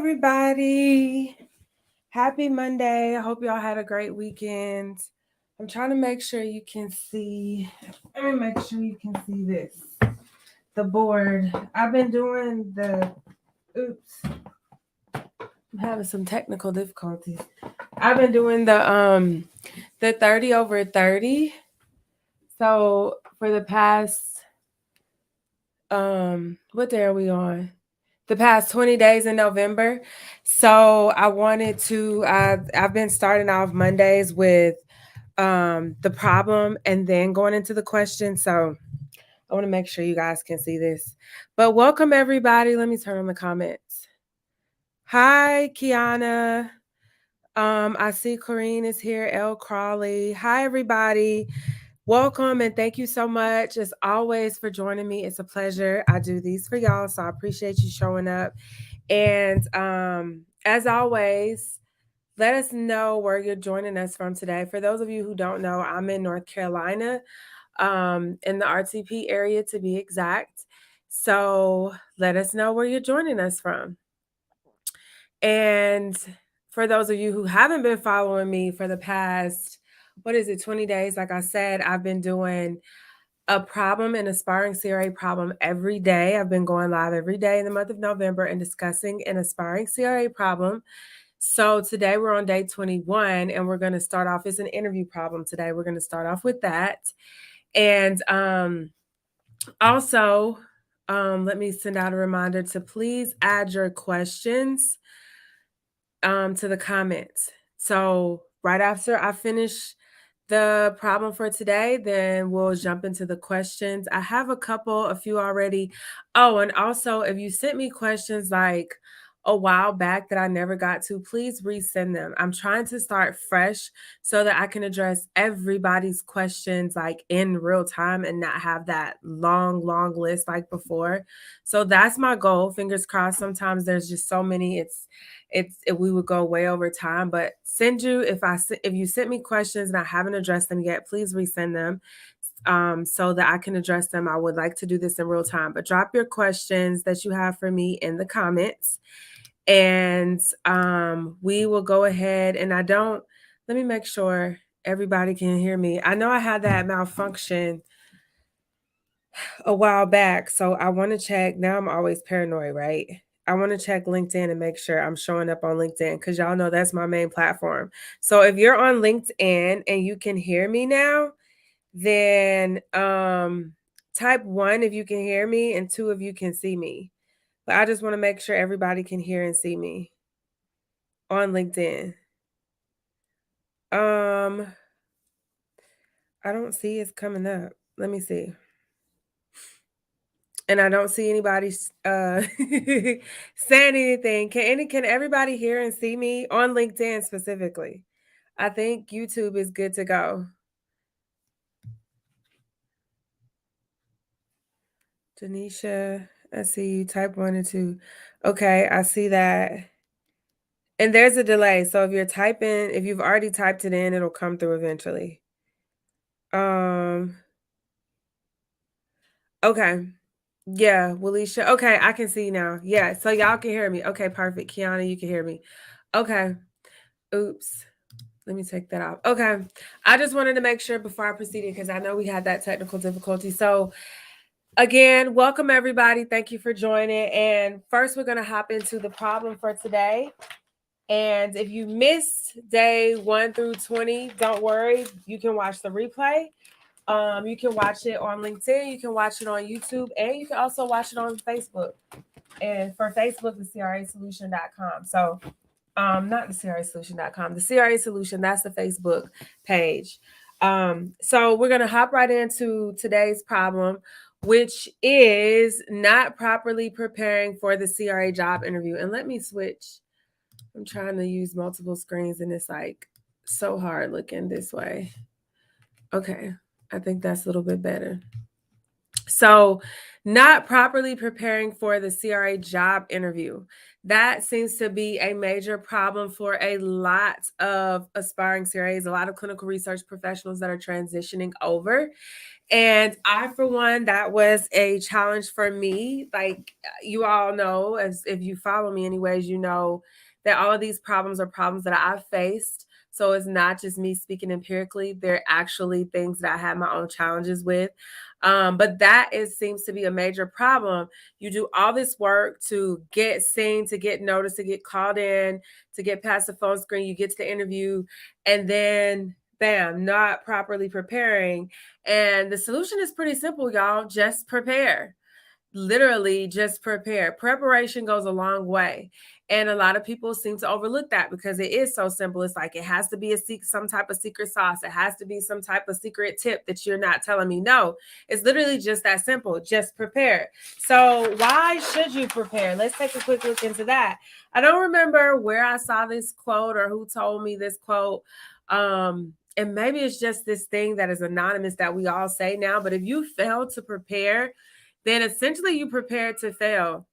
everybody. Happy Monday. I hope y'all had a great weekend. I'm trying to make sure you can see. Let me make sure you can see this. The board. I've been doing the. Oops. I'm having some technical difficulties. I've been doing the 30 over 30. So for the past what day are we on? The past 20 days in November. So I wanted to I've been starting off Mondays with the problem and then going into the question. So I want to make sure you guys can see this. But welcome everybody. Let me turn on the comments. Hi, Kiana. I see Corrine is here, L. Crawley. Hi, everybody. Welcome and thank you so much, as always, for joining me. It's a pleasure. I do these for y'all, so I appreciate you showing up. And as always, let us know where you're joining us from today. For those of you who don't know, I'm in North Carolina, in the RTP area to be exact. So let us know where you're joining us from. And for those of you who haven't been following me for the past, 20 days, like I said, I've been doing a problem, an aspiring CRA problem every day. I've been going live every day in the month of November and discussing an aspiring CRA problem. So today we're on day 21 and we're going to start off, it's an interview problem today. We're going to start off with that. And also, let me send out a reminder to please add your questions to the comments. So right after I finish the problem for today, then we'll jump into the questions. I have a few already. Oh, and also if you sent me questions like a while back that I never got to, please resend them. I'm trying to start fresh so that I can address everybody's questions like in real time and not have that long list like before. So that's my goal. Fingers crossed. Sometimes there's just so many. We would go way over time, but if you sent me questions and I haven't addressed them yet, please resend them so that I can address them. I would like to do this in real time, but drop your questions that you have for me in the comments, and we will go ahead. And let me make sure everybody can hear me. I know I had that malfunction a while back, so I want to check. Now I'm always paranoid, right? I want to check LinkedIn and make sure I'm showing up on LinkedIn because y'all know that's my main platform. So if you're on LinkedIn and you can hear me now, then type 1 if you can hear me and 2 if you can see me. But I just want to make sure everybody can hear and see me on LinkedIn. I don't see it's coming up. Let me see. And I don't see anybody saying anything. Can everybody hear and see me on LinkedIn specifically? I think YouTube is good to go. Denisha, I see you. Type 1 and 2. Okay, I see that. And there's a delay. So if you've already typed it in, it'll come through eventually. Okay. Yeah, Walisha. Okay, I can see now. Yeah, so y'all can hear me. Okay, perfect. Kiana, you can hear me. Okay. Oops. Let me take that off. Okay. I just wanted to make sure before I proceeded because I know we had that technical difficulty. So again, welcome everybody. Thank you for joining. And first we're going to hop into the problem for today. And if you missed day 1 through 20, don't worry. You can watch the replay. You can watch it on LinkedIn, you can watch it on YouTube, and you can also watch it on Facebook. And for Facebook, the CRASolution.com. So, not the CRASolution.com, the CRA Solution, that's the Facebook page. So we're going to hop right into today's problem, which is not properly preparing for the CRA job interview. And let me switch. I'm trying to use multiple screens, and it's like so hard looking this way. Okay. I think that's a little bit better. So, not properly preparing for the CRA job interview. That seems to be a major problem for a lot of aspiring CRAs, a lot of clinical research professionals that are transitioning over. And I, for one, that was a challenge for me. Like you all know, as if you follow me anyways, you know that all of these problems are problems that I've faced. So it's not just me speaking empirically. They're actually things that I had my own challenges with. But that seems to be a major problem. You do all this work to get seen, to get noticed, to get called in, to get past the phone screen. You get to the interview, and then bam, not properly preparing. And the solution is pretty simple, y'all. Just prepare. Literally, just prepare. Preparation goes a long way. And a lot of people seem to overlook that because it is so simple. It's like it has to be some type of secret sauce. It has to be some type of secret tip that you're not telling me. No, it's literally just that simple. Just prepare. So why should you prepare? Let's take a quick look into that. I don't remember where I saw this quote or who told me this quote. And maybe it's just this thing that is anonymous that we all say now. But if you fail to prepare, then essentially you prepare to fail.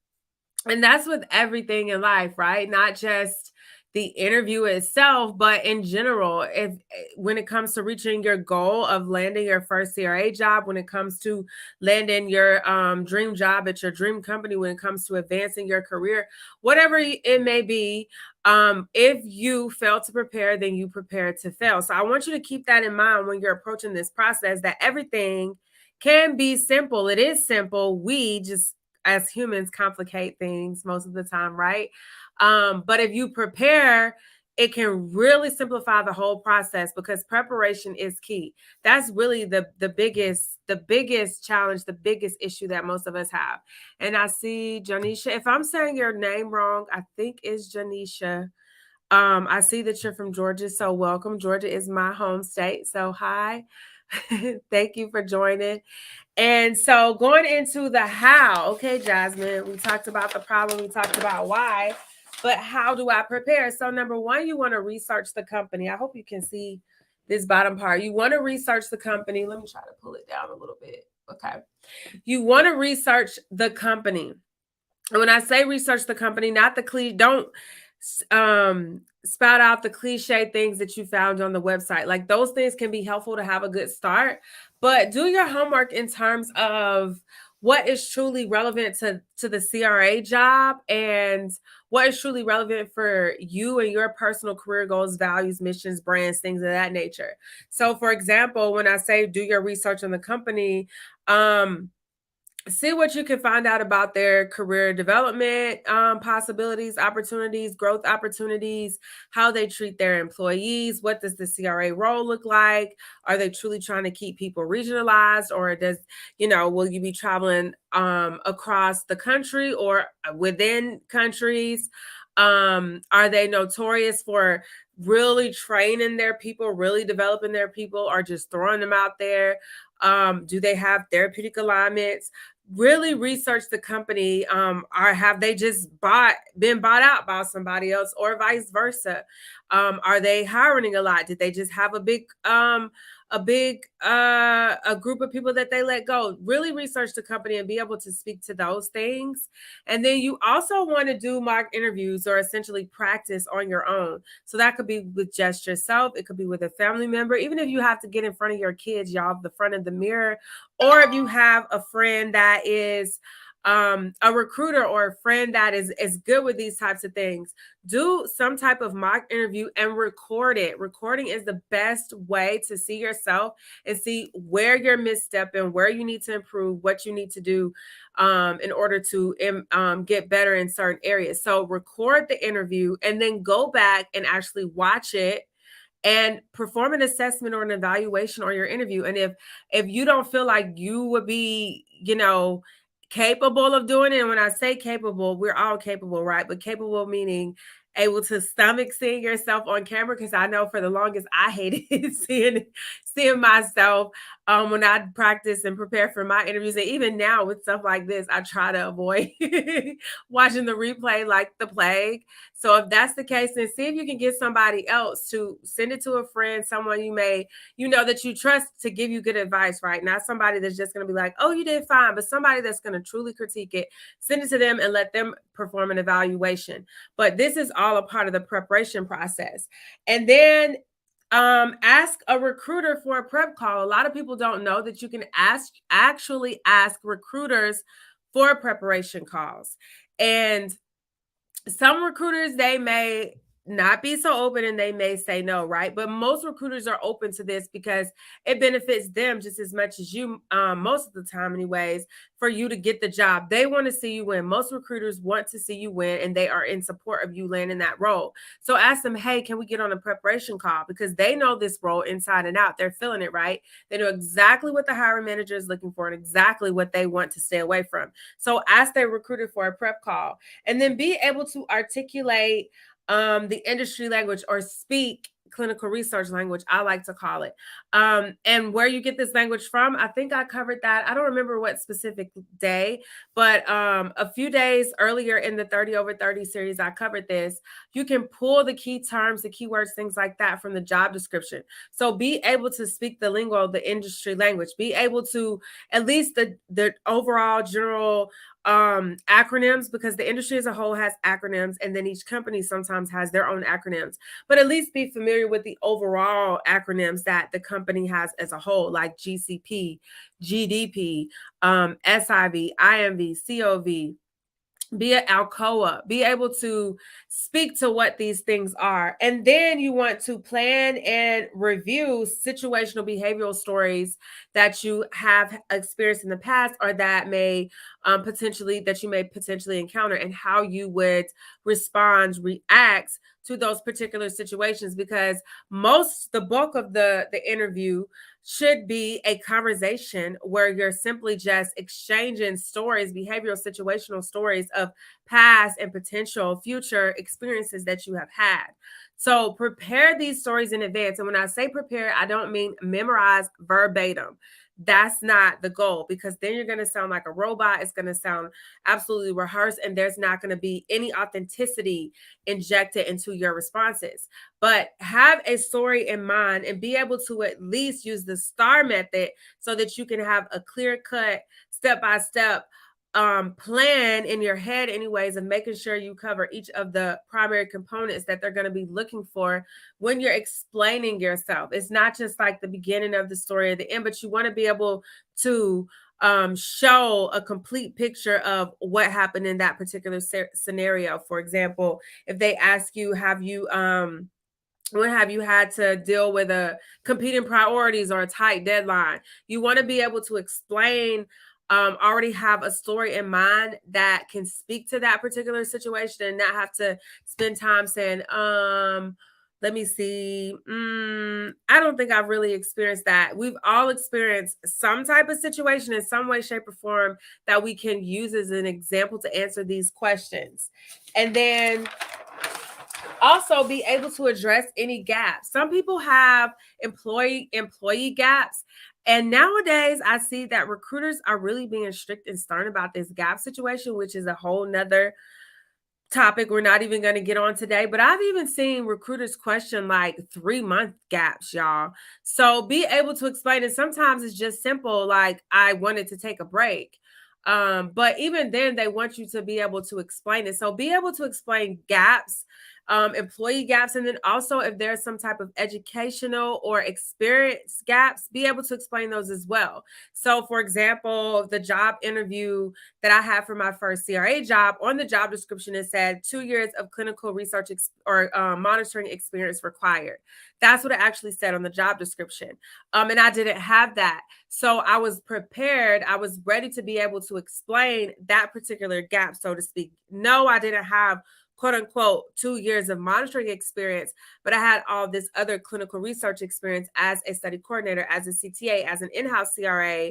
And that's with everything in life, right? Not just the interview itself, but in general, if when it comes to reaching your goal of landing your first CRA job, when it comes to landing your dream job at your dream company, when it comes to advancing your career, whatever it may be, if you fail to prepare, then you prepare to fail. So I want you to keep that in mind when you're approaching this process, that everything can be simple. It is simple. We just as humans complicate things most of the time, right? But if you prepare, it can really simplify the whole process because preparation is key. That's really the biggest challenge, the biggest issue that most of us have. And I see Janisha. If I'm saying your name wrong, I think it's Janisha. I see that you're from Georgia, so welcome. Georgia is my home state, so hi. Thank you for joining. And so going into the how, okay, Jasmyn, we talked about the problem, we talked about why, but how do I prepare? So number one, you want to research the company. I hope you can see this bottom part. You want to research the company. Let me try to pull it down a little bit. Okay. You want to research the company. And when I say research the company, not the cliche, don't spout out the cliche things that you found on the website. Like those things can be helpful to have a good start, but do your homework in terms of what is truly relevant to the CRA job and what is truly relevant for you and your personal career goals, values, missions, brands, things of that nature. So for example, when I say do your research on the company, see what you can find out about their career development possibilities, opportunities, growth opportunities, how they treat their employees. What does the CRA role look like? Are they truly trying to keep people regionalized, or will you be traveling across the country or within countries? Are they notorious for really training their people, really developing their people, or just throwing them out there? Do they have therapeutic alignments? Really research the company. Or have they just been bought out by somebody else, or vice versa? Are they hiring a lot? Did they just have a group of people that they let go? Really research the company and be able to speak to those things. And then you also want to do mock interviews, or essentially practice on your own. So that could be with just yourself. It could be with a family member. Even if you have to get in front of your kids, y'all, the front of the mirror, or if you have a friend that is a recruiter, or a friend that is good with these types of things, do some type of mock interview and record it. Recording is the best way to see yourself and see where you're misstepping, where you need to improve, what you need to do in order to get better in certain areas. So record the interview and then go back and actually watch it and perform an assessment or an evaluation on your interview. And if you don't feel like you would be, capable of doing it, and when I say capable, we're all capable, right? But capable meaning able to stomach seeing yourself on camera, because I know for the longest I hated seeing myself when I practice and prepare for my interviews. And even now with stuff like this, I try to avoid watching the replay like the plague. So if that's the case, then see if you can get somebody else to send it to a friend, someone you know that you trust to give you good advice, right? Not somebody that's just going to be like, oh, you did fine, but somebody that's going to truly critique it. Send it to them and let them perform an evaluation. But this is all a part of the preparation process. And then ask a recruiter for a prep call. A lot of people don't know that you can actually ask recruiters for preparation calls. And some recruiters, they may not be so open and they may say no, right? But most recruiters are open to this because it benefits them just as much as you, most of the time, anyways, for you to get the job. They want to see you win. Most recruiters want to see you win and they are in support of you landing that role. So ask them, hey, can we get on a preparation call? Because they know this role inside and out. They're feeling it, right? They know exactly what the hiring manager is looking for and exactly what they want to stay away from. So ask their recruiter for a prep call and then be able to articulate the industry language or speak clinical research language, I like to call it. And where you get this language from, I think I covered that. I don't remember what specific day, but a few days earlier in the 30 over 30 series, I covered this. You can pull the key terms, the keywords, things like that from the job description. So be able to speak the lingo, the industry language, be able to at least the overall general acronyms, because the industry as a whole has acronyms and then each company sometimes has their own acronyms, but at least be familiar with the overall acronyms that the company has as a whole, like GCP, GDP, SIV, IMV, COV, be an Alcoa, be able to speak to what these things are. And then you want to plan and review situational behavioral stories that you have experienced in the past or that may you may potentially encounter, and how you would react to those particular situations, because the bulk of the interview should be a conversation where you're simply just exchanging stories, behavioral situational stories of past and potential future experiences that you have had. So prepare these stories in advance. And when I say prepare, I don't mean memorize verbatim. That's not the goal, because then you're going to sound like a robot. It's going to sound absolutely rehearsed, and there's not going to be any authenticity injected into your responses. But have a story in mind and be able to at least use the STAR method so that you can have a clear cut, step-by-step plan in your head anyways, of making sure you cover each of the primary components that they're going to be looking for when you're explaining yourself. It's not just like the beginning of the story or the end, but you want to be able to show a complete picture of what happened in that particular scenario. For example, if they ask you, when have you had to deal with a competing priorities or a tight deadline? You want to be able to explain, already have a story in mind that can speak to that particular situation and not have to spend time saying, let me see. I don't think I've really experienced that. We've all experienced some type of situation in some way, shape, or form that we can use as an example to answer these questions. And then also be able to address any gaps. Some people have employee gaps. And nowadays I see that recruiters are really being strict and stern about this gap situation, which is a whole nother topic we're not even going to get on today. But I've even seen recruiters question like 3-month gaps, y'all. So be able to explain it. Sometimes it's just simple, like, I wanted to take a break. But even then, they want you to be able to explain it. So be able to explain gaps, employee gaps, and then also if there's some type of educational or experience gaps, be able to explain those as well. So for example, the job interview that I had for my first CRA job, on the job description, it said 2 years of clinical research or monitoring experience required. That's what it actually said on the job description. And I didn't have that. So I was prepared. I was ready to be able to explain that particular gap, so to speak. No, I didn't have quote unquote 2 years of monitoring experience, but I had all this other clinical research experience as a study coordinator, as a CTA, as an in-house CRA,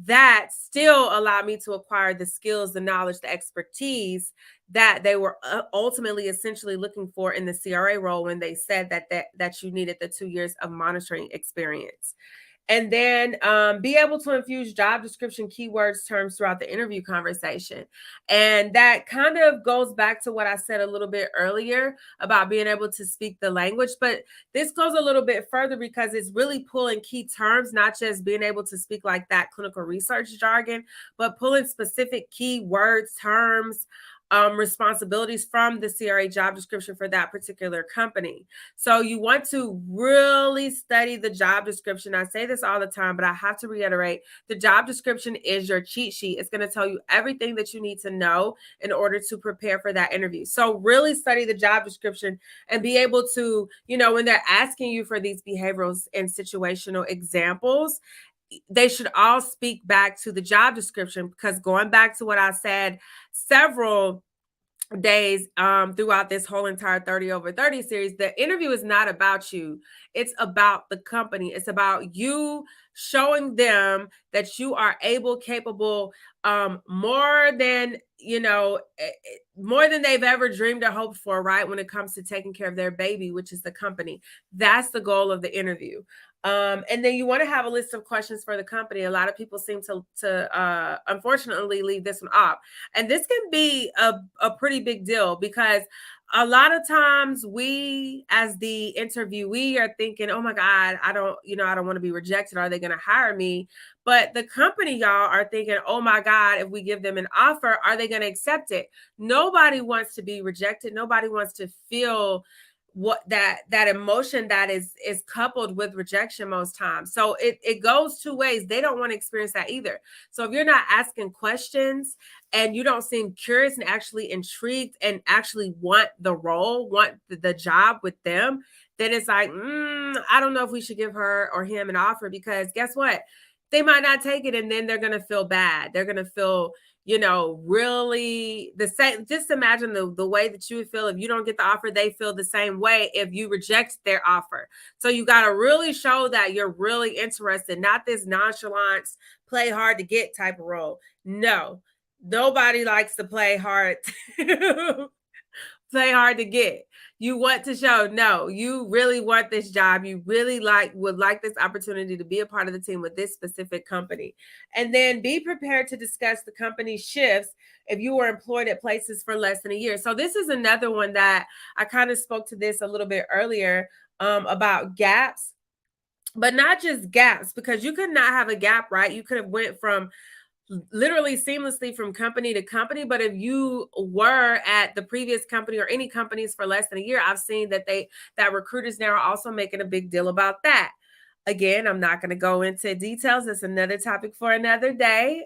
that still allowed me to acquire the skills, the knowledge, the expertise that they were ultimately essentially looking for in the CRA role when they said that you needed the 2 years of monitoring experience. And then be able to infuse job description keywords terms throughout the interview conversation. And that kind of goes back to what I said a little bit earlier about being able to speak the language. But this goes a little bit further because it's really pulling key terms, not just being able to speak like that clinical research jargon, but pulling specific key words, terms, responsibilities from the CRA job description for that particular company. So you want to really study the job description. I say this all the time, but I have to reiterate, the job description is your cheat sheet. It's going to tell you everything that you need to know in order to prepare for that interview. So really study the job description and be able to, when they're asking you for these behavioral and situational examples, they should all speak back to the job description, because going back to what I said several days throughout this whole entire 30 over 30 series, the interview is not about you. It's about the company. It's about you showing them that you are able, capable, more than more than they've ever dreamed or hoped for, right? When it comes to taking care of their baby, which is the company. That's the goal of the interview. And then you want to have a list of questions for the company. A lot of people seem to unfortunately leave this one off. And this can be a pretty big deal, because a lot of times we, as the interviewee, are thinking, oh my God, I don't want to be rejected. Are they going to hire me? But the company, y'all, are thinking, oh my God, if we give them an offer, are they going to accept it? Nobody wants to be rejected. Nobody wants to feel what that emotion that is coupled with rejection most times. So it goes two ways. They don't want to experience that either. So if you're not asking questions and you don't seem curious and actually intrigued and actually want the role, want the job with them, then it's like, I don't know if we should give her or him an offer, because guess what? They might not take it, and then they're going to feel bad. They're going to feel really the same. Just imagine the way that you would feel if you don't get the offer. They feel the same way if you reject their offer. So you got to really show that you're really interested, not this nonchalance, play hard to get type of role. No, nobody likes to play hard. Play hard to get. You want to show, no, you really want this job. You really would like this opportunity to be a part of the team with this specific company. And then be prepared to discuss the company's shifts if you were employed at places for less than a year. So this is another one that I kind of spoke to this a little bit earlier about gaps, but not just gaps, because you could not have a gap, right? You could have went from literally seamlessly from company to company. But if you were at the previous company or any companies for less than a year, I've seen that recruiters now are also making a big deal about that. Again, I'm not going to go into details. It's another topic for another day.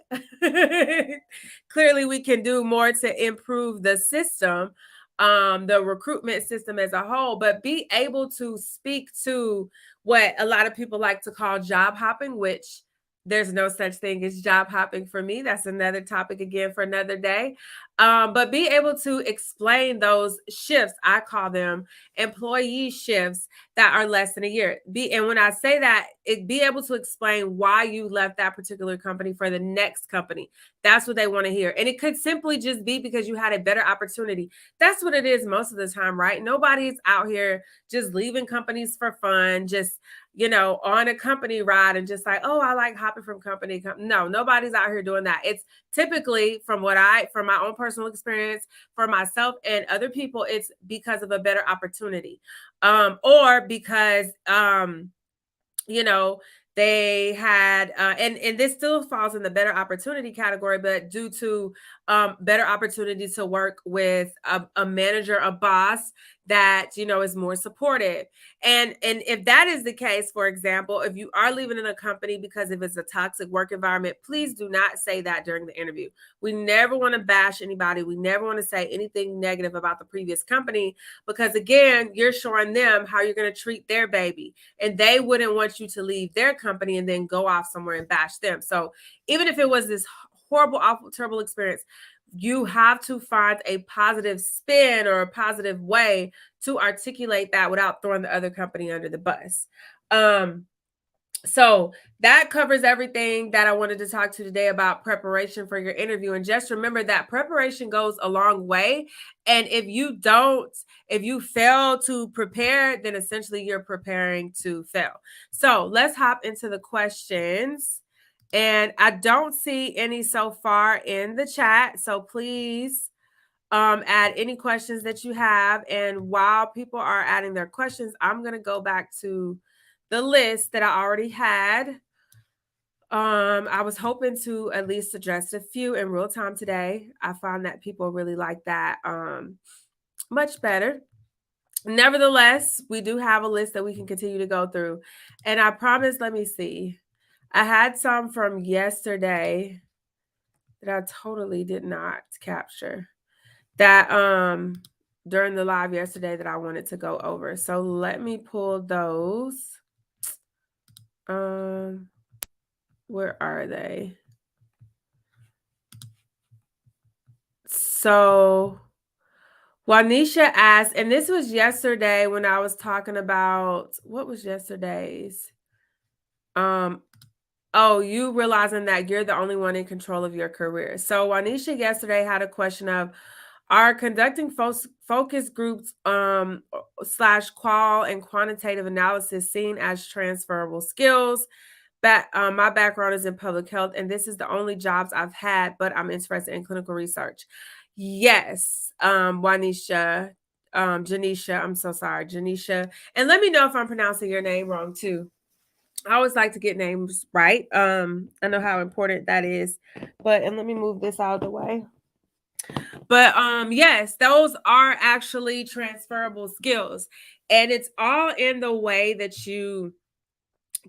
Clearly, we can do more to improve the system, the recruitment system as a whole, but be able to speak to what a lot of people like to call job hopping, which there's no such thing as job hopping for me. That's another topic again for another day. But be able to explain those shifts. I call them employee shifts that are less than a year. And when I say that, be able to explain why you left that particular company for the next company. That's what they want to hear. And it could simply just be because you had a better opportunity. That's what it is most of the time, right? Nobody's out here just leaving companies for fun, just on a company ride and just like, oh, I like hopping from company. No, nobody's out here doing that. It's typically, from my own personal experience, for myself and other people, it's because of a better opportunity, or because they had and this still falls in the better opportunity category, but due to better opportunity to work with a manager, a boss that is more supportive. And if that is the case, for example, if you are leaving in a company because if it's a toxic work environment, please do not say that during the interview. We never want to bash anybody. We never want to say anything negative about the previous company, because again, you're showing them how you're going to treat their baby, and they wouldn't want you to leave their company and then go off somewhere and bash them. So even if it was this horrible, awful, terrible experience, you have to find a positive spin or a positive way to articulate that without throwing the other company under the bus. So that covers everything that I wanted to talk to today about preparation for your interview. And just remember that preparation goes a long way. And if you fail to prepare, then essentially you're preparing to fail. So let's hop into the questions. And I don't see any so far in the chat. So please add any questions that you have. And while people are adding their questions, I'm going to go back to the list that I already had. I was hoping to at least address a few in real time today. I found that people really like that much better. Nevertheless, we do have a list that we can continue to go through. And I promise, let me see. I had some from yesterday that I totally did not capture. That during the live yesterday that I wanted to go over. So let me pull those. Where are they? So Juanisha asked, and this was yesterday when I was talking about what was yesterday's? Oh, you realizing that you're the only one in control of your career. So Juanisha yesterday had a question of, are conducting focus groups / qual and quantitative analysis seen as transferable skills? My background is in public health, and this is the only jobs I've had, but I'm interested in clinical research. Yes, Juanisha, Janisha, I'm so sorry, Janisha. And let me know if I'm pronouncing your name wrong too. I always like to get names right. I know how important that is. And let me move this out of the way. But yes, those are actually transferable skills. And it's all in the way that you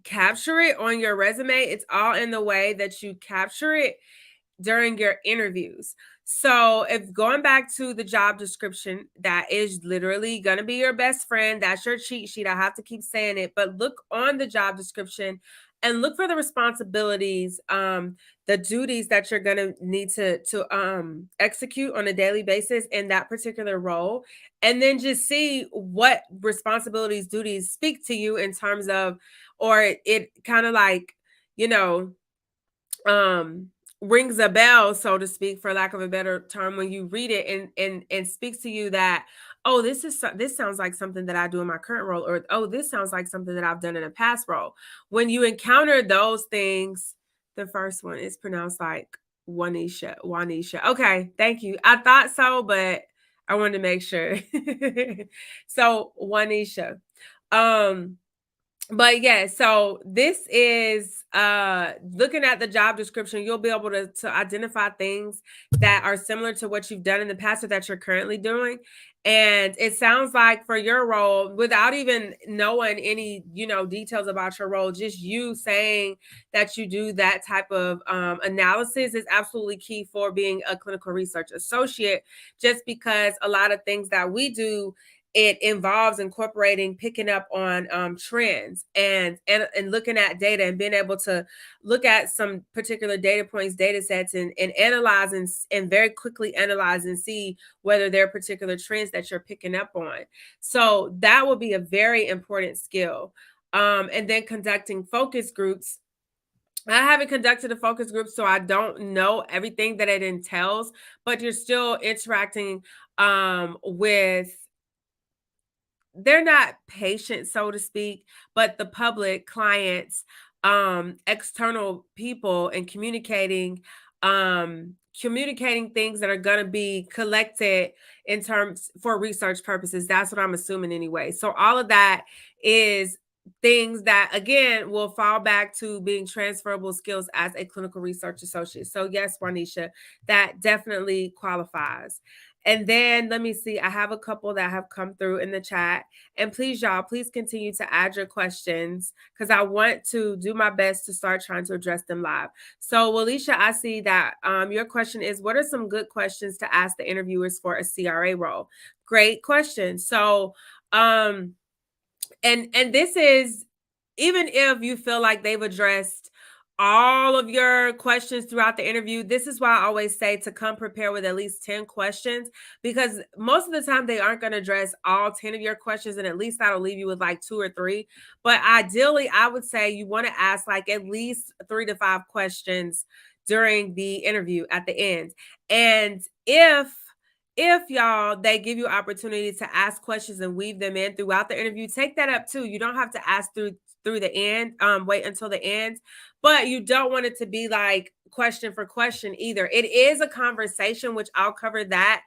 capture it on your resume. It's all in the way that you capture it during your interviews. So, if going back to the job description, that is literally going to be your best friend. That's your cheat sheet. I have to keep saying it, but look on the job description and look for the responsibilities, the duties that you're going to need to execute on a daily basis in that particular role, and then just see what responsibilities, duties speak to you in terms of, or it kind of like, you know, rings a bell, so to speak, for lack of a better term, when you read it and speaks to you that, oh, this sounds like something that I do in my current role, or oh, this sounds like something that I've done in a past role. When you encounter those things, the first one is pronounced like Juanisha. Okay, thank you. I thought so, but I wanted to make sure. So Juanisha. But yeah, so this is looking at the job description, you'll be able to identify things that are similar to what you've done in the past or that you're currently doing. And it sounds like for your role, without even knowing any, details about your role, just you saying that you do that type of analysis is absolutely key for being a clinical research associate, just because a lot of things that we do, it involves incorporating, picking up on trends and looking at data and being able to look at some particular data points, data sets, and analyze and very quickly analyze and see whether there are particular trends that you're picking up on. So that will be a very important skill. And then conducting focus groups. I haven't conducted a focus group, so I don't know everything that it entails, but you're still interacting with, they're not patients, so to speak, but the public, clients, external people, and communicating things that are going to be collected in terms for research purposes. That's what I'm assuming anyway. So all of that is things that, again, will fall back to being transferable skills as a clinical research associate. So yes, Juanisha, that definitely qualifies. And then let me see, I have a couple that have come through in the chat. And please, y'all, please continue to add your questions because I want to do my best to start trying to address them live. So, Walisha, I see that your question is, what are some good questions to ask the interviewers for a CRA role? Great question. So, and this is, even if you feel like they've addressed all of your questions throughout the interview. This is why I always say to come prepared with at least 10 questions, because most of the time they aren't going to address all 10 of your questions, and at least that'll leave you with like 2 or 3. But ideally, I would say you want to ask like at least 3 to 5 questions during the interview at the end. And if y'all they give you opportunity to ask questions and weave them in throughout the interview, take that up too. You don't have to ask through the end. Wait until the end, but you don't want it to be like question for question either. It is a conversation, which I'll cover that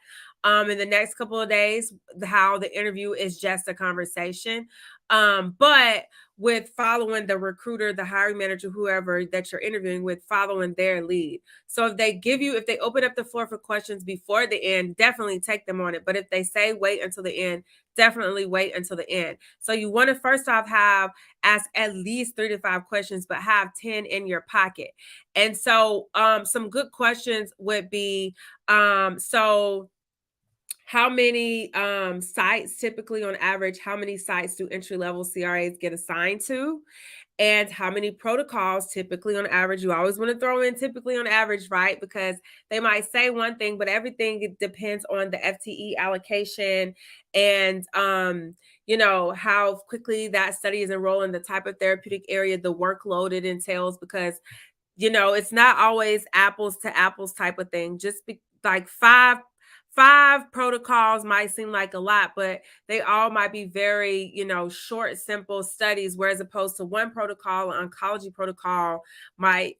in the next couple of days, how the interview is just a conversation. But with following the recruiter, the hiring manager, whoever that you're interviewing with, following their lead. So if they open up the floor for questions before the end, definitely take them on it. But if they say wait until the end, definitely wait until the end. So you want to first off ask at least 3 to 5 questions, but have 10 in your pocket. And so some good questions would be, so how many sites, typically on average, how many sites do entry-level CRAs get assigned to? And how many protocols, typically on average? You always want to throw in typically on average, right? Because they might say one thing, but everything depends on the FTE allocation and how quickly that study is enrolling, the type of therapeutic area, the workload it entails, because it's not always apples to apples type of thing. Just like five protocols might seem like a lot, but they all might be very, short, simple studies, whereas opposed to one protocol, an oncology protocol might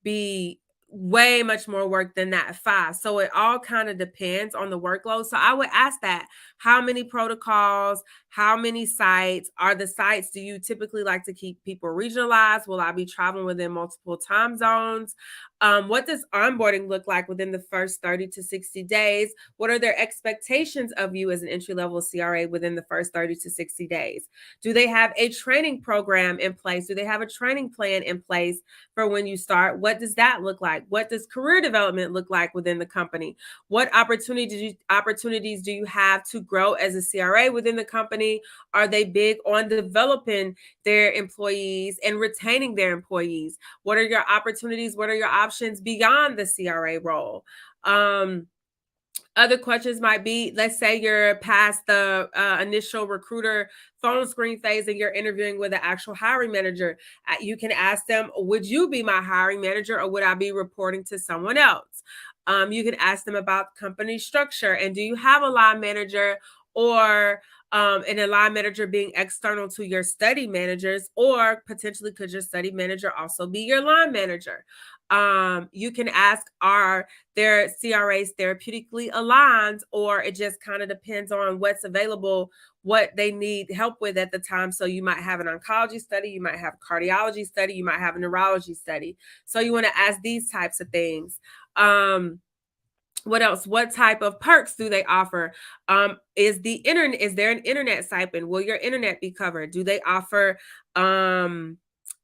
be way much more work than that 5. So it all kind of depends on the workload. So I would ask that, how many protocols, how many sites are the sites? Do you typically like to keep people regionalized? Will I be traveling within multiple time zones? What does onboarding look like within the first 30 to 60 days? What are their expectations of you as an entry-level CRA within the first 30 to 60 days? Do they have a training program in place? Do they have a training plan in place for when you start? What does that look like? What does career development look like within the company? What opportunities do you have to grow as a CRA within the company? Are they big on developing their employees and retaining their employees? What are your opportunities? What are your options beyond the CRA role? Other questions might be, let's say you're past the initial recruiter phone screen phase and you're interviewing with an actual hiring manager. You can ask them, would you be my hiring manager, or would I be reporting to someone else? You can ask them about company structure, and do you have a line manager, or an line manager being external to your study managers, or potentially could your study manager also be your line manager? You can ask, are their CRAs therapeutically aligned, or it just kind of depends on what's available, what they need help with at the time. So you might have an oncology study, you might have a cardiology study, you might have a neurology study. So you want to ask these types of things. What else? What type of perks do they offer? Is there an internet stipend? Will your internet be covered? Do they offer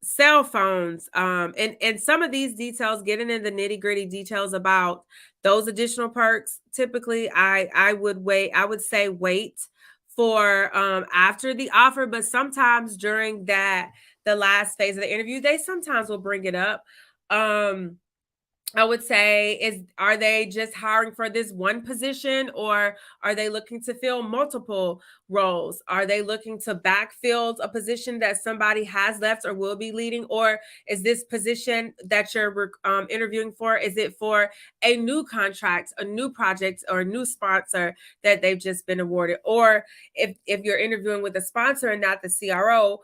cell phones? And some of these details, getting in the nitty-gritty details about those additional perks, typically I would say wait for after the offer, but sometimes during the last phase of the interview, they sometimes will bring it up. I would say, are they just hiring for this one position, or are they looking to fill multiple roles? Are they looking to backfill a position that somebody has left or will be leading? Or is this position that you're interviewing for, is it for a new contract, a new project, or a new sponsor that they've just been awarded? Or if you're interviewing with a sponsor and not the CRO,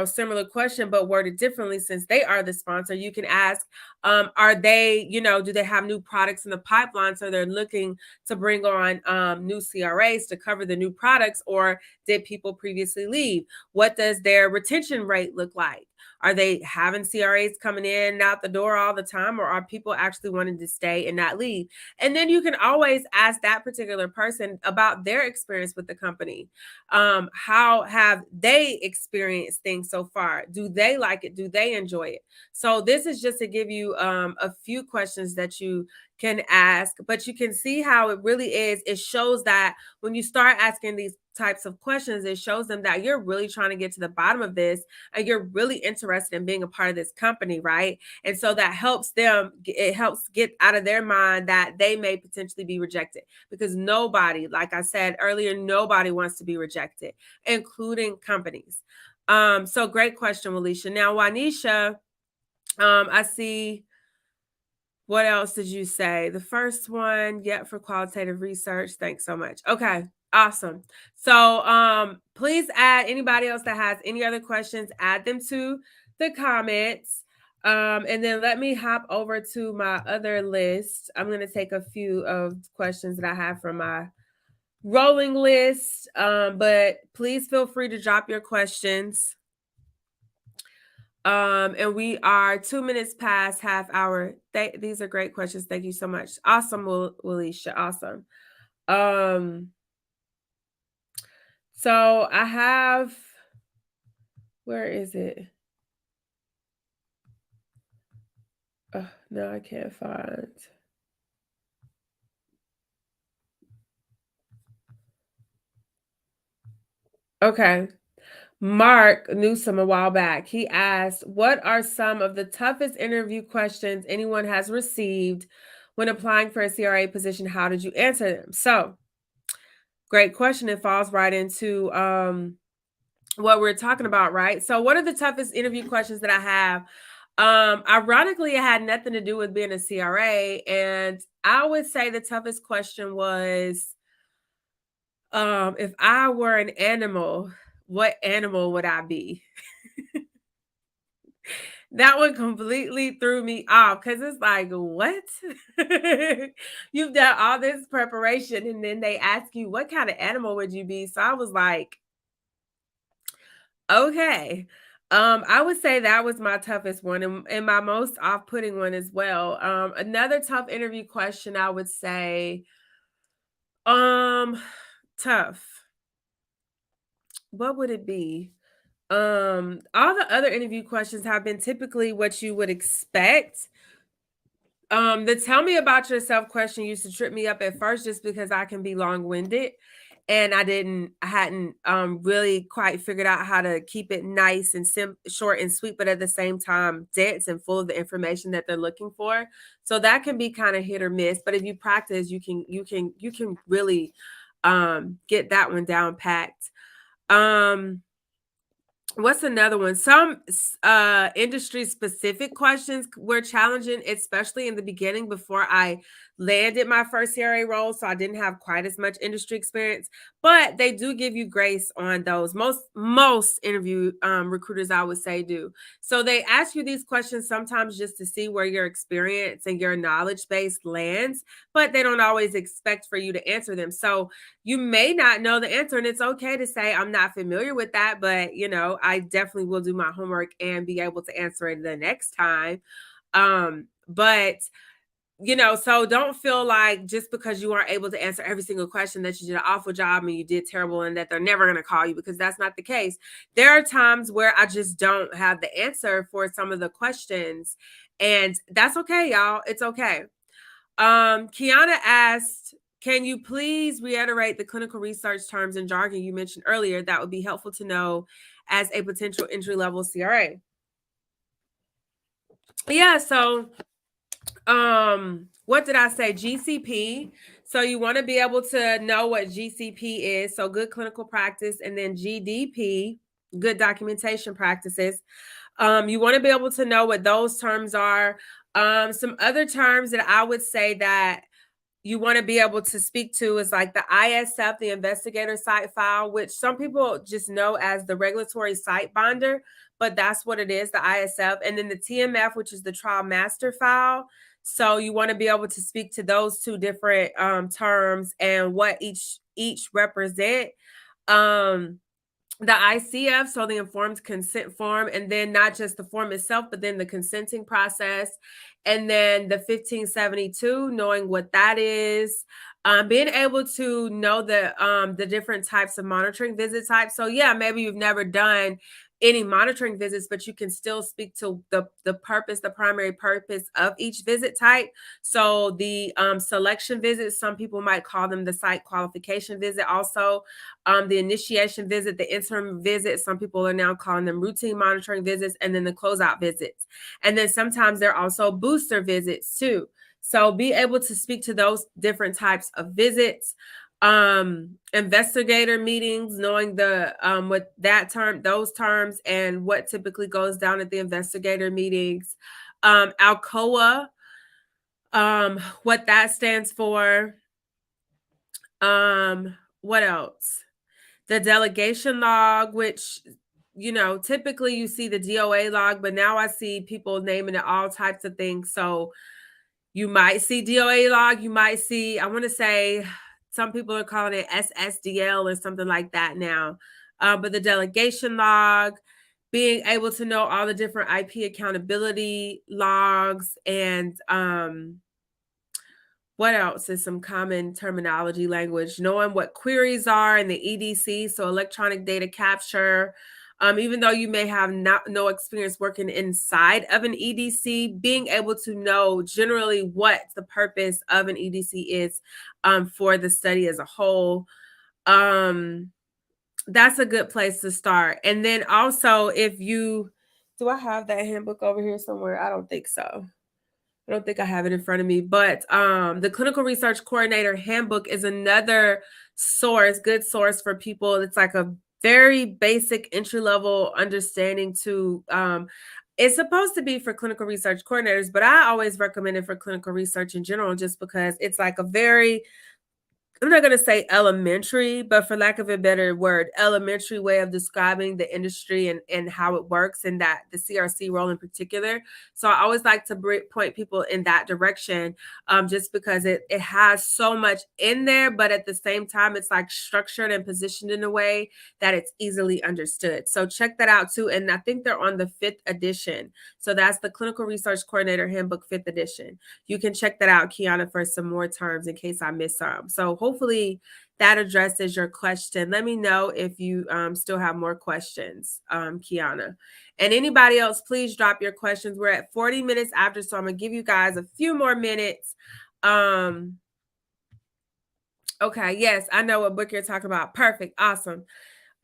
similar question, but worded differently, since they are the sponsor, you can ask, are they, do they have new products in the pipeline? So they're looking to bring on new CRAs to cover the new products, or did people previously leave? What does their retention rate look like? Are they having CRAs coming in and out the door all the time, or are people actually wanting to stay and not leave? And then you can always ask that particular person about their experience with the company. How have they experienced things so far? Do they like it? Do they enjoy it? So this is just to give you a few questions that you can ask, but you can see how it really is. It shows that when you start asking these types of questions, it shows them that you're really trying to get to the bottom of this and you're really interested in being a part of this company, right? And so that helps them, it helps get out of their mind that they may potentially be rejected, because nobody, like I said earlier, nobody wants to be rejected, including companies. So great question, Alicia. Now, Wanisha, I see. What else did you say? The first one, yet for qualitative research. Thanks so much. Okay, awesome. So please add anybody else that has any other questions, add them to the comments. And then let me hop over to my other list. I'm going to take a few of questions that I have from my rolling list. But please feel free to drop your questions. And we are 2 minutes past half hour. These are great questions. Thank you so much. Awesome, Walisha. Awesome. So I have, where is it? No, I can't find. Okay. Mark Newsom a while back, he asked, what are some of the toughest interview questions anyone has received when applying for a CRA position? How did you answer them? So great question. It falls right into what we're talking about, right? So what are the toughest interview questions that I have? Ironically, it had nothing to do with being a CRA. And I would say the toughest question was, if I were an animal, what animal would I be? That one completely threw me off, because it's like, what? You've done all this preparation and then they ask you, what kind of animal would you be? So I was like, okay. I would say that was my toughest one, and my most off-putting one as well. Another tough interview question, I would say, tough. What would it be? All the other interview questions have been typically what you would expect. The tell me about yourself question used to trip me up at first, just because I can be long-winded and I hadn't really quite figured out how to keep it nice and short and sweet, but at the same time dense and full of the information that they're looking for. So that can be kind of hit or miss, but if you practice, you can really get that one down packed. What's another one? Some industry specific questions were challenging, especially in the beginning before I landed my first CRA role. So I didn't have quite as much industry experience, but they do give you grace on those. Most interview recruiters, I would say, do. So they ask you these questions sometimes just to see where your experience and your knowledge base lands, but they don't always expect for you to answer them. So you may not know the answer, and it's okay to say, I'm not familiar with that, but I definitely will do my homework and be able to answer it the next time. But so don't feel like just because you aren't able to answer every single question that you did an awful job and you did terrible and that they're never going to call you, because that's not the case. There are times where I just don't have the answer for some of the questions, and that's okay, y'all. It's okay. Kiana asked, can you please reiterate the clinical research terms and jargon you mentioned earlier? That would be helpful to know as a potential entry-level CRA. Yeah, so what did I say? GCP. So you want to be able to know what GCP is. So good clinical practice, and then GDP, good documentation practices. You want to be able to know what those terms are. Some other terms that I would say that you want to be able to speak to is like the ISF, the investigator site file, which some people just know as the regulatory site binder, but that's what it is, the ISF. And then the TMF, which is the trial master file. So you want to be able to speak to those two different terms and what each represent. The ICF, so the informed consent form, and then not just the form itself, but then the consenting process. And then the 1572, knowing what that is, being able to know the different types of monitoring visit types. So yeah, maybe you've never done any monitoring visits, but you can still speak to the purpose, the primary purpose of each visit type. So the selection visits, some people might call them the site qualification visit. Also, the initiation visit, the interim visit, some people are now calling them routine monitoring visits, and then the closeout visits. And then sometimes they're also booster visits too. So be able to speak to those different types of visits. Investigator meetings, knowing the what that term, those terms, and what typically goes down at the investigator meetings. Alcoa, what that stands for. What else? The delegation log, which, you know, typically you see the DOA log, but now I see people naming it all types of things. So you might see DOA log, you might see, I want to say some people are calling it SSDL or something like that now. But the delegation log, being able to know all the different IP accountability logs, and what else is some common terminology language, knowing what queries are in the EDC, so electronic data capture. Even though you may have no experience working inside of an EDC, being able to know generally what the purpose of an EDC is for the study as a whole. That's a good place to start. And then also, if you, do I have that handbook over here somewhere? I don't think so. I don't think I have it in front of me, but the Clinical Research Coordinator Handbook is another source, good source for people. It's like a very basic entry-level understanding to, it's supposed to be for clinical research coordinators, but I always recommend it for clinical research in general, just because it's like a very, I'm not going to say elementary, but for lack of a better word, elementary way of describing the industry and how it works, and that the CRC role in particular. So I always like to point people in that direction, just because it has so much in there, but at the same time, it's like structured and positioned in a way that it's easily understood. So check that out too. And I think they're on the 5th edition. So that's the Clinical Research Coordinator Handbook 5th edition. You can check that out, Kiana, for some more terms in case I miss some. So hopefully that addresses your question. Let me know if you still have more questions, Kiana. And anybody else, please drop your questions. We're at 40 minutes after, so I'm going to give you guys a few more minutes. Okay, yes, I know what book you're talking about. Perfect, awesome.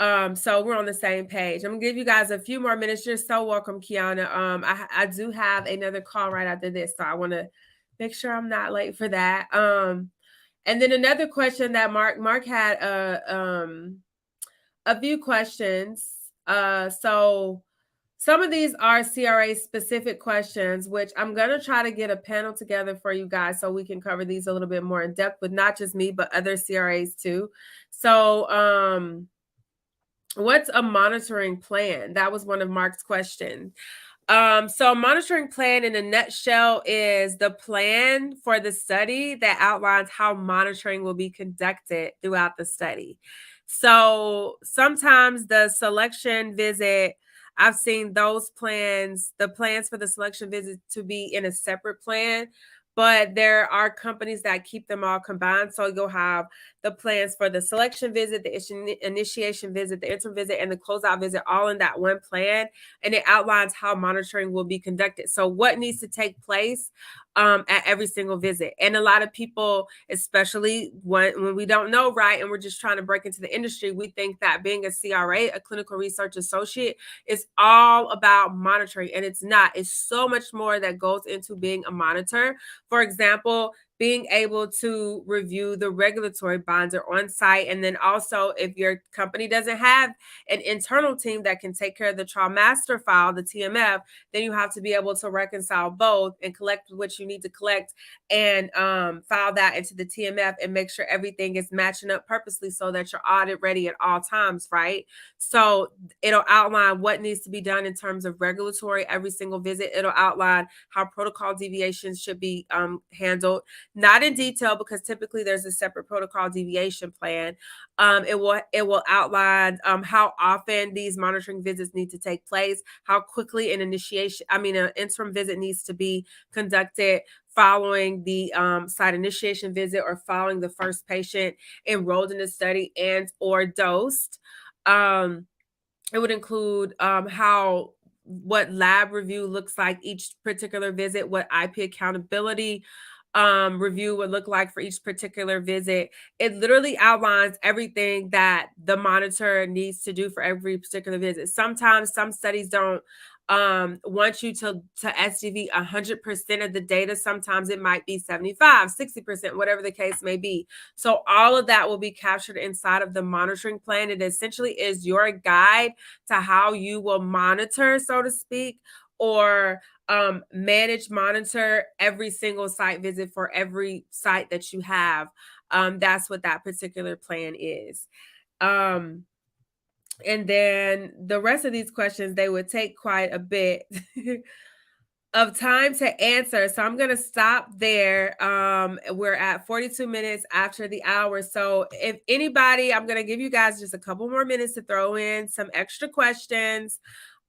So we're on the same page. I'm gonna give you guys a few more minutes. You're so welcome, Kiana. I do have another call right after this, so I want to make sure I'm not late for that. And then another question that Mark had a few questions. So some of these are CRA specific questions, which I'm going to try to get a panel together for you guys so we can cover these a little bit more in depth with not just me, but other CRAs too. So, what's a monitoring plan? That was one of Mark's questions. So a monitoring plan in a nutshell is the plan for the study that outlines how monitoring will be conducted throughout the study. So sometimes the selection visit, I've seen those plans, the plans for the selection visit, to be in a separate plan, but there are companies that keep them all combined. So you'll have the plans for the selection visit, the initiation visit, the interim visit, and the closeout visit all in that one plan. And it outlines how monitoring will be conducted. So what needs to take place at every single visit. And a lot of people, especially when we don't know, right, and we're just trying to break into the industry, we think that being a CRA, a clinical research associate, is all about monitoring. And it's not. It's so much more that goes into being a monitor. For example, being able to review the regulatory binder on site. And then also, if your company doesn't have an internal team that can take care of the trial master file, the TMF, then you have to be able to reconcile both and collect what you need to collect and file that into the TMF and make sure everything is matching up purposely so that you're audit ready at all times, right? So it'll outline what needs to be done in terms of regulatory every single visit. It'll outline how protocol deviations should be handled. Not in detail, because typically there's a separate protocol deviation plan. It will outline how often these monitoring visits need to take place, how quickly an interim visit needs to be conducted following the site initiation visit or following the first patient enrolled in the study and or dosed. It would include what lab review looks like each particular visit, what IP accountability review would look like for each particular visit. It literally outlines everything that the monitor needs to do for every particular visit. Sometimes some studies don't want you to SDV 100% of the data. Sometimes it might be 75, 60%, whatever the case may be. So all of that will be captured inside of the monitoring plan. It essentially is your guide to how you will monitor, so to speak, or monitor every single site visit for every site that you have. That's what that particular plan is. And then the rest of these questions, they would take quite a bit of time to answer. So I'm going to stop there. We're at 42 minutes after the hour. So if anybody, I'm going to give you guys just a couple more minutes to throw in some extra questions.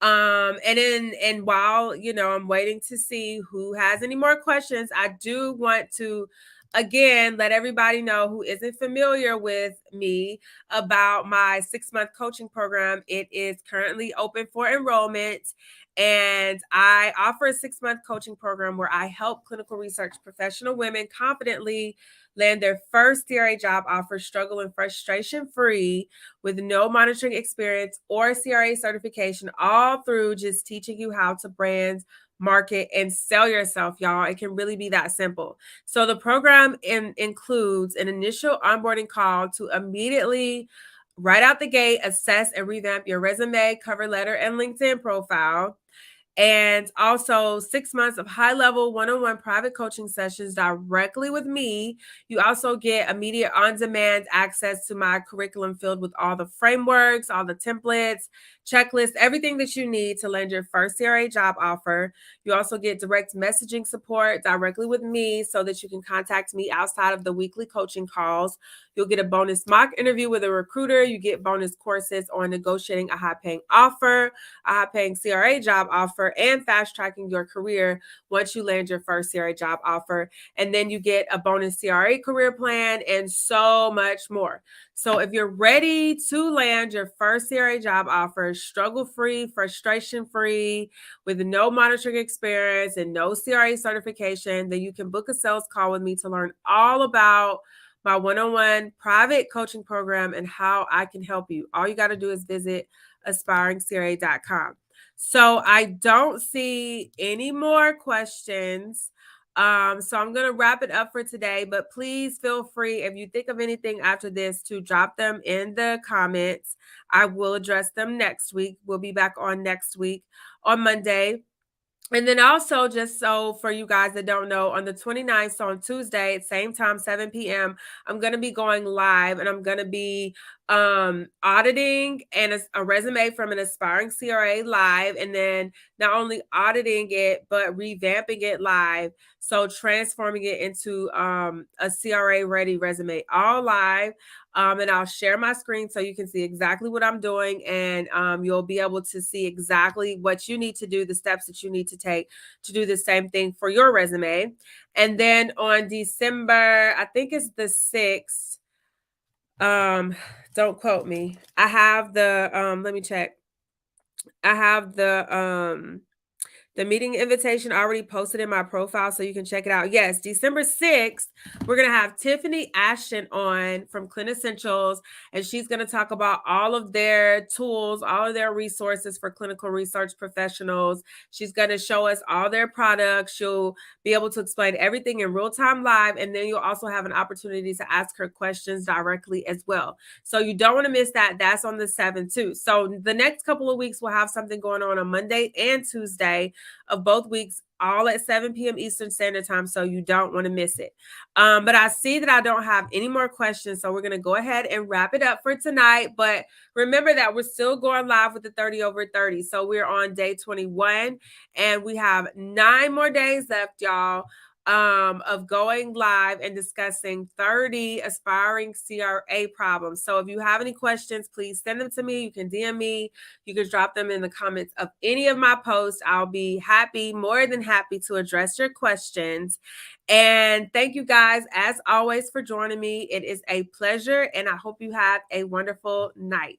And while, I'm waiting to see who has any more questions, I do want to again let everybody know who isn't familiar with me about my 6-month coaching program. It is currently open for enrollment. And I offer a 6-month coaching program where I help clinical research professional women confidently land their first CRA job offer, struggle and frustration free, with no monitoring experience or CRA certification, all through just teaching you how to brand, market, and sell yourself, y'all. It can really be that simple. So the program includes an initial onboarding call to immediately, right out the gate, assess and revamp your resume, cover letter, and LinkedIn profile. And also 6 months of high-level one-on-one private coaching sessions directly with me. You also get immediate on-demand access to my curriculum filled with all the frameworks, all the templates, checklists, everything that you need to land your first CRA job offer. You also get direct messaging support directly with me so that you can contact me outside of the weekly coaching calls. You'll get a bonus mock interview with a recruiter. You get bonus courses on negotiating a high-paying offer, a high-paying CRA job offer, and fast-tracking your career once you land your first CRA job offer. And then you get a bonus CRA career plan and so much more. So if you're ready to land your first CRA job offer, struggle-free, frustration-free, with no monitoring experience and no CRA certification, then you can book a sales call with me to learn all about my one-on-one private coaching program and how I can help you. All you got to do is visit aspiringcra.com. So I don't see any more questions. So I'm going to wrap it up for today, but please feel free, if you think of anything after this, to drop them in the comments. I will address them next week. We'll be back on next week on Monday. And then also, just so for you guys that don't know, on the 29th, so on Tuesday, same time, 7 p.m., I'm going to be going live, and I'm going to be auditing and a resume from an aspiring CRA live, and then not only auditing it, but revamping it live. So transforming it into a CRA ready resume, all live. And I'll share my screen so you can see exactly what I'm doing, and you'll be able to see exactly what you need to do, the steps that you need to take to do the same thing for your resume. And then on December, I think it's the 6th, don't quote me. I have the let me check. I have the meeting invitation already posted in my profile, so you can check it out. Yes, December 6th, we're going to have Tiffany Ashton on from Clinicentials, and she's going to talk about all of their tools, all of their resources for clinical research professionals. She's going to show us all their products. She'll be able to explain everything in real time live, and then you'll also have an opportunity to ask her questions directly as well. So you don't want to miss that. That's on the 7th too. So the next couple of weeks, we'll have something going on Monday and Tuesday of both weeks, all at 7 p.m. Eastern Standard Time, so you don't want to miss it. But I see that I don't have any more questions, so we're going to go ahead and wrap it up for tonight. But remember that we're still going live with the 30 over 30. So we're on day 21, and we have 9 more days left, y'all, of going live and discussing 30 aspiring CRA problems. So if you have any questions, please send them to me. You can DM me. You can drop them in the comments of any of my posts. I'll be happy, more than happy, to address your questions. And thank you guys, as always, for joining me. It is a pleasure, and I hope you have a wonderful night.